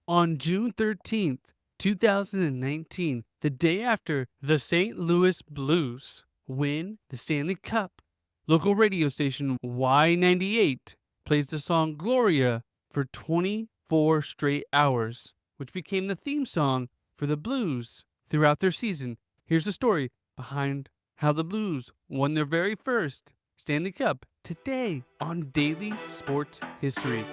On June 13th, 2019, the day after the St. Louis Blues win the Stanley Cup, local radio station Y98 plays the song Gloria for 24 straight hours, which became the theme song for the Blues throughout their season. Here's the story behind how the Blues won their very first Stanley Cup today on Daily Sports History.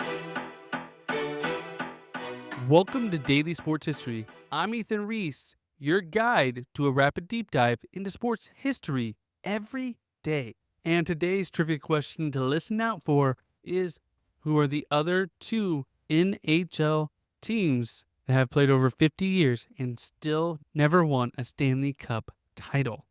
Welcome to Daily Sports History. I'm Ethan Reese, your guide to a rapid deep dive into sports history every day. And today's trivia question to listen out for is, who are the other two NHL teams that have played over 50 years and still never won a Stanley Cup title?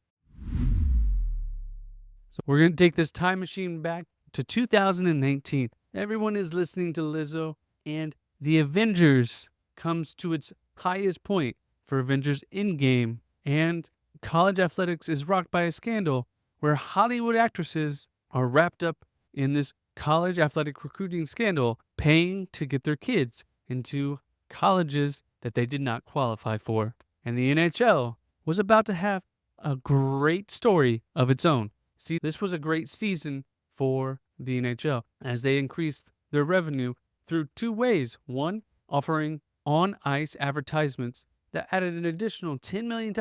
So we're going to take this time machine back to 2019. Everyone is listening to Lizzo, and The Avengers comes to its highest point for Avengers Endgame, and college athletics is rocked by a scandal where Hollywood actresses are wrapped up in this college athletic recruiting scandal, paying to get their kids into colleges that they did not qualify for. And the NHL was about to have a great story of its own. See, this was a great season for the NHL as they increased their revenue through two ways. One, offering on-ice advertisements that added an additional $10 million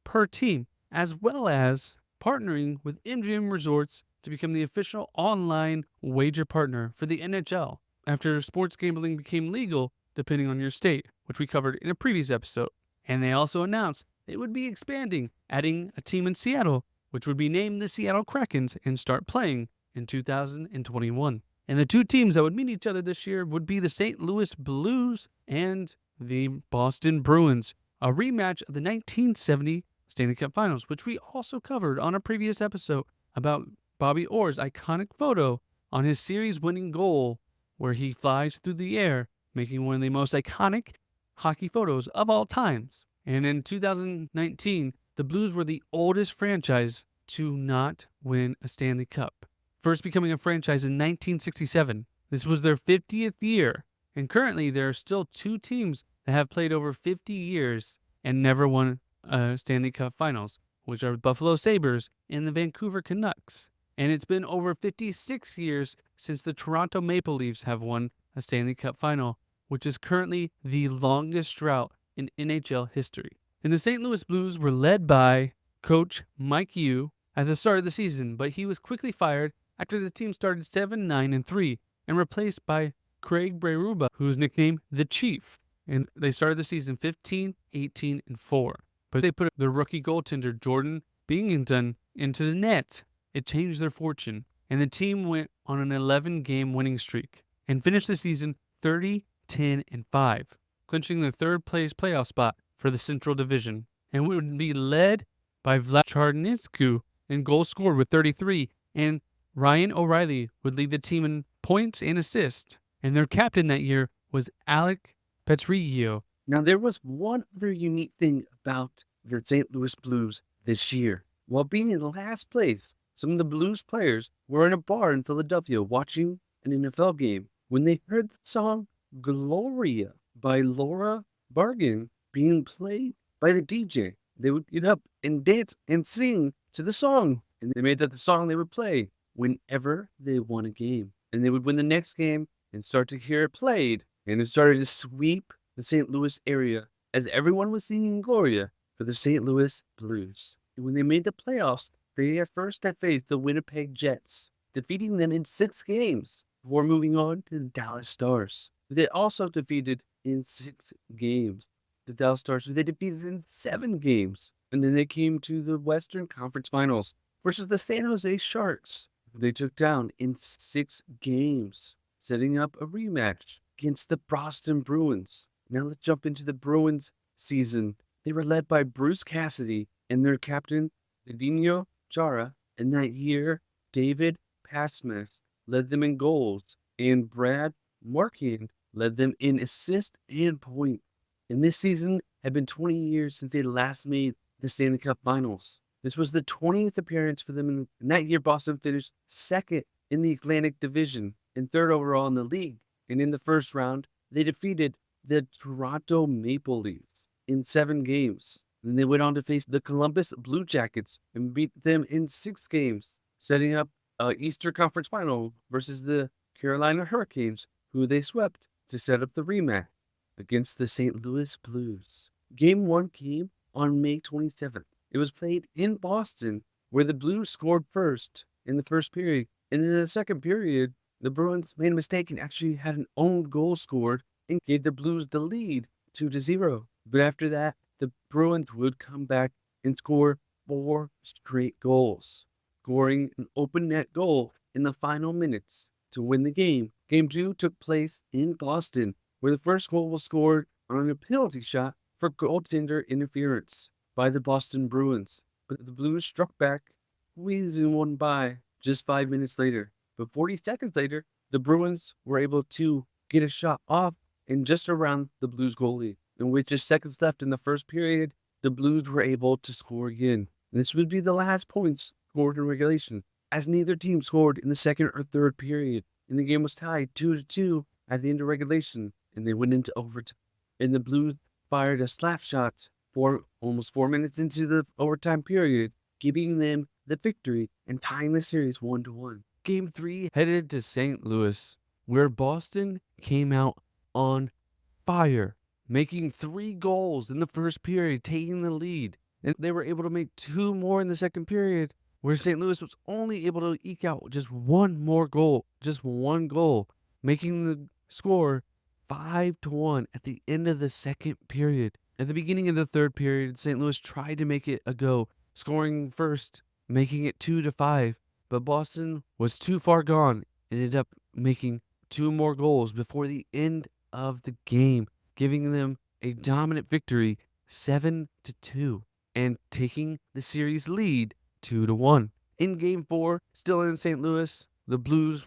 per team, as well as partnering with MGM Resorts to become the official online wager partner for the NHL after sports gambling became legal depending on your state, which we covered in a previous episode. And they also announced they would be expanding, adding a team in Seattle, which would be named the Seattle Krakens and start playing in 2021. And the two teams that would meet each other this year would be the St. Louis Blues and the Boston Bruins, a rematch of the 1970 Stanley Cup Finals, which we also covered on a previous episode about Bobby Orr's iconic photo on his series-winning goal where he flies through the air, making one of the most iconic hockey photos of all times. And in 2019, the Blues were the oldest franchise to not win a Stanley Cup, first becoming a franchise in 1967. This was their 50th year, and currently there are still two teams that have played over 50 years and never won a Stanley Cup Finals, which are Buffalo Sabres and the Vancouver Canucks. And it's been over 56 years since the Toronto Maple Leafs have won a Stanley Cup Final, which is currently the longest drought in NHL history. And the St. Louis Blues were led by coach Mike Yu at the start of the season, but he was quickly fired after the team started 7-9-3 and replaced by Craig Berube, who was nicknamed the Chief. And they started the season 15-18-4. But they put their rookie goaltender Jordan Binnington into the net. It changed their fortune, and the team went on an 11-game winning streak and finished the season 30-10-5, clinching their third-place playoff spot for the Central Division, and would be led by Vlad Charnitsky in goals scored with 33, and Ryan O'Reilly would lead the team in points and assists, and their captain that year was Alec Petrigio. Now, there was one other unique thing about the St. Louis Blues this year. While being in last place, some of the Blues players were in a bar in Philadelphia watching an NFL game when they heard the song Gloria by Laura Bargan being played by the DJ. They would get up and dance and sing to the song, and they made that the song they would play whenever they won a game. And they would win the next game and start to hear it played, and it started to sweep the St. Louis area as everyone was singing Gloria for the St. Louis Blues. And when they made the playoffs, they at first had faced the Winnipeg Jets, defeating them in 6 games before moving on to the Dallas Stars. They also defeated in 6 games the Dallas Stars, who they defeated in 7 games. And then they came to the Western Conference Finals versus the San Jose Sharks, who they took down in 6 games, setting up a rematch against the Boston Bruins. Now let's jump into the Bruins season. They were led by Bruce Cassidy and their captain, Zdeno Chara. And that year, David Passmas led them in goals, and Brad Marchand led them in assist and point. And this season had been 20 years since they last made the Stanley Cup Finals. This was the 20th appearance for them, and that year Boston finished second in the Atlantic Division and third overall in the league. And in the first round, they defeated the Toronto Maple Leafs in 7 games. Then they went on to face the Columbus Blue Jackets and beat them in 6 games, setting up a Eastern Conference final versus the Carolina Hurricanes, who they swept to set up the rematch against the St. Louis Blues. Game 1 came on May 27th. It was played in Boston, where the Blues scored first in the first period. And in the second period, the Bruins made a mistake and actually had an own goal scored and gave the Blues the lead 2-0. But after that, the Bruins would come back and score 4 straight goals, scoring an open net goal in the final minutes to win the game. Game 2 took place in Boston, where the first goal was scored on a penalty shot for goaltender interference by the Boston Bruins. But the Blues struck back, squeezing one by just 5 minutes later. But 40 seconds later, the Bruins were able to get a shot off and just around the Blues goalie. And with just seconds left in the first period, the Blues were able to score again. And this would be the last points scored in regulation, as neither team scored in the second or third period. And the game was tied 2-2 at the end of regulation, and they went into overtime. And the Blues fired a slap shot for almost 4 minutes into the overtime period, giving them the victory and tying the series 1-1. Game 3 headed to St. Louis, where Boston came out on fire, making 3 goals in the first period, taking the lead. And they were able to make 2 more in the second period, where St. Louis was only able to eke out just one goal, making the score 5-1 at the end of the second period. At the beginning of the third period, St. Louis tried to make it a go, scoring first, making it 2-5. But Boston was too far gone and ended up making 2 more goals before the end of the game, giving them a dominant victory 7-2 and taking the series lead 2-1. In Game 4, still in St. Louis, the Blues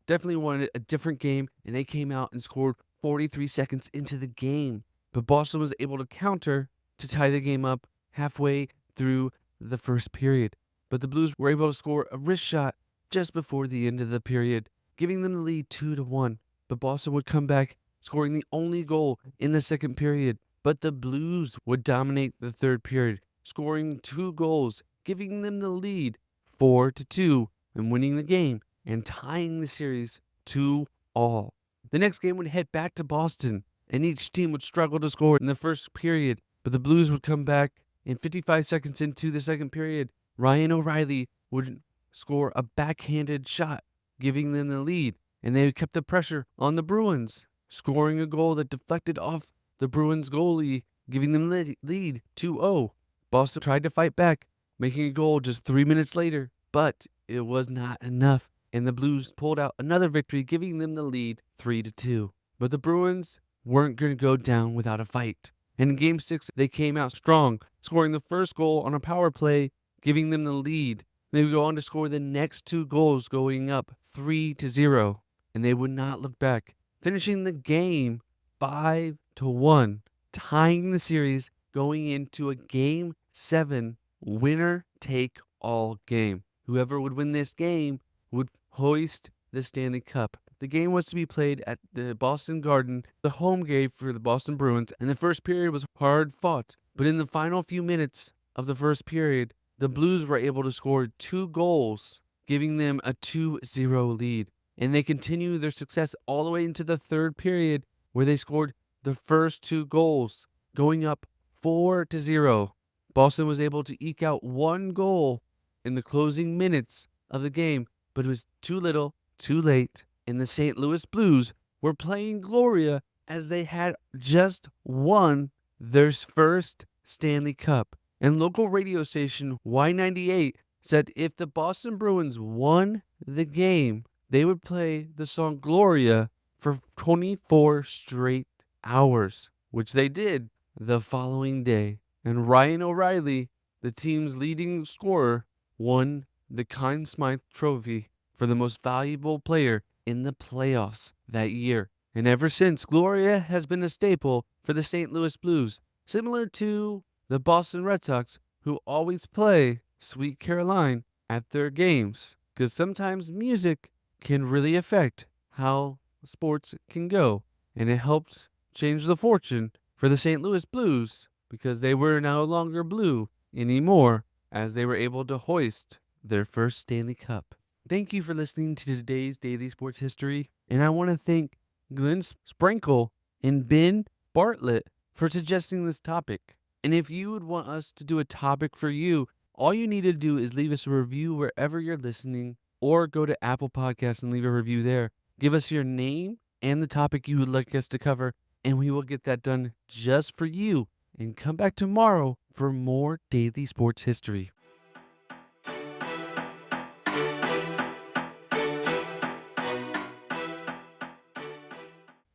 definitely wanted a different game, and they came out and scored 43 seconds into the game. But Boston was able to counter to tie the game up halfway through the first period. But the Blues were able to score a wrist shot just before the end of the period, giving them the lead 2-1. But Boston would come back, scoring the only goal in the second period. But the Blues would dominate the third period, scoring 2 goals, giving them the lead 4-2 and winning the game and tying the series 2-2. The next game would head back to Boston, and each team would struggle to score in the first period. But the Blues would come back, and 55 seconds into the second period, Ryan O'Reilly would score a backhanded shot, giving them the lead, and they kept the pressure on the Bruins, scoring a goal that deflected off the Bruins goalie, giving them the lead 2-0. Boston tried to fight back, making a goal just 3 minutes later, but it was not enough, and the Blues pulled out another victory, giving them the lead 3-2. But the Bruins weren't going to go down without a fight. And in Game 6, they came out strong, scoring the first goal on a power play, giving them the lead. They would go on to score the next 2 goals, going up 3-0, and they would not look back, finishing the game 5-1, tying the series, going into a Game 7 winner-take-all game. Whoever would win this game would hoist the Stanley Cup. The game was to be played at the Boston Garden, the home game for the Boston Bruins, and the first period was hard fought. But in the final few minutes of the first period, the Blues were able to score 2 goals, giving them a 2-0 lead. And they continued their success all the way into the third period, where they scored the first 2 goals, going up 4-0. Boston was able to eke out 1 goal in the closing minutes of the game, but it was too little, too late, and the St. Louis Blues were playing GLORIA as they had just won their first Stanley Cup. And local radio station Y98 said if the Boston Bruins won the game, they would play the song GLORIA for 24 straight hours, which they did the following day. And Ryan O'Reilly, the team's leading scorer, won the Conn Smythe Trophy for the most valuable player in the playoffs that year. And ever since, GLORIA has been a staple for the St. Louis Blues, similar to the Boston Red Sox, who always play Sweet Caroline at their games, because sometimes music can really affect how sports can go, and it helps changed the fortune for the St. Louis Blues because they were no longer blue anymore as they were able to hoist their first Stanley Cup. Thank you for listening to today's Daily Sports History, and I want to thank Glenn Sprinkle and Ben Bartlett for suggesting this topic. And if you would want us to do a topic for you, all you need to do is leave us a review wherever you're listening, or go to Apple Podcasts and leave a review there. Give us your name and the topic you would like us to cover, and we will get that done just for you. And come back tomorrow for more Daily Sports History.